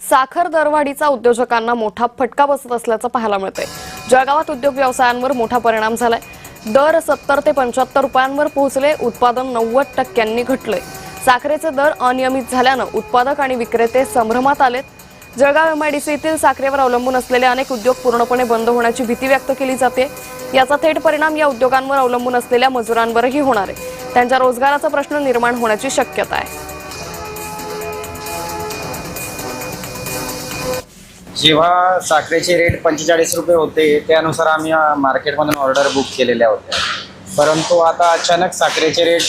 साखर दरवाढीचा उद्योजकांना मोठा फटका बसत असल्याचं पाहायला मिळतंय। जळगावात उद्योग व्यवसायांवर मोठा परिणाम झालाय। दर 70 ते 75 रुपयांवर पोहोचले, उत्पादन 90% घटलंय। साखरेचे दर अनियमित झाल्यानं उत्पादक आणि विक्रेते संभ्रमात आलेत। जळगाव एमआयडीसीतील साखरेवर अवलंबून असलेले अनेक उद्योग पूर्णपणे बंद होण्याची भीती व्यक्त केली जाते। याचा थेट परिणाम या उद्योगांवर अवलंबून असलेल्या मजुरांवरही होणार आहे। त्यांच्या रोजगाराचा प्रश्न निर्माण होण्याची शक्यता आहे। जेव्हा साखरेचे रेट 45 रुपये होते त्यानुसार आम्ही मार्केटमधून ऑर्डर बुक केलेल्या होत्या, परंतु आता अचानक साखरेचे रेट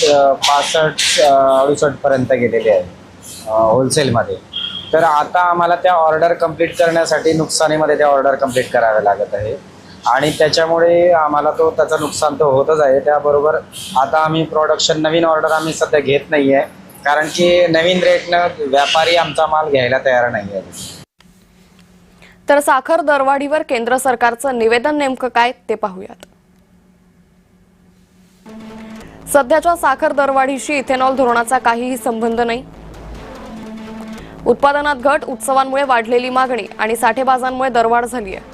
65-68 पर्यंत गेलेले आहेत होलसेलमध्ये। तर आता आम्हाला त्या ऑर्डर कंप्लीट करण्यासाठी नुकसानीमध्ये त्या ऑर्डर कंप्लीट कराव्या लागत आहे आणि त्याच्यामुळे आम्हाला त्याचं नुकसान तर होतच आहे। त्याबरोबर आता आम्ही प्रोडक्शन नवीन ऑर्डर आम्ही सध्या घेत नाही आहे, कारण की नवीन रेटनं व्यापारी आमचा माल घ्यायला तयार नाही आहे। तर साखर दरवाढीवर केंद्र सरकारचं निवेदन नेमकं काय ते पाहूयात। सध्याच्या साखर दरवाढीशी इथेनॉल धोरणाचा काहीही संबंध नाही। उत्पादनात घट, उत्सवांमुळे वाढलेली मागणी आणि साठेबाजांमुळे दरवाढ झाली आहे।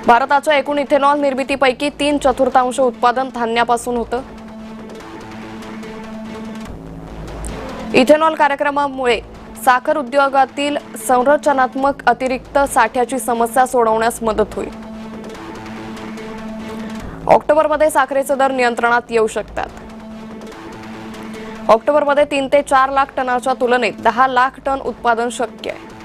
भारताच्या एकूण इथेनॉल निर्मितीपैकी 3/4 उत्पादन धान्यापासून होतं। इथेनॉल कार्यक्रमामुळे साखर उद्योगातील संरचनात्मक अतिरिक्त साठ्याची समस्या सोडवण्यास मदत होईल। ऑक्टोबरमध्ये साखरेचे दर नियंत्रणात येऊ शकतात। ऑक्टोबरमध्ये 3 ते 4 लाख टनाच्या तुलनेत 10 लाख टन उत्पादन शक्य आहे।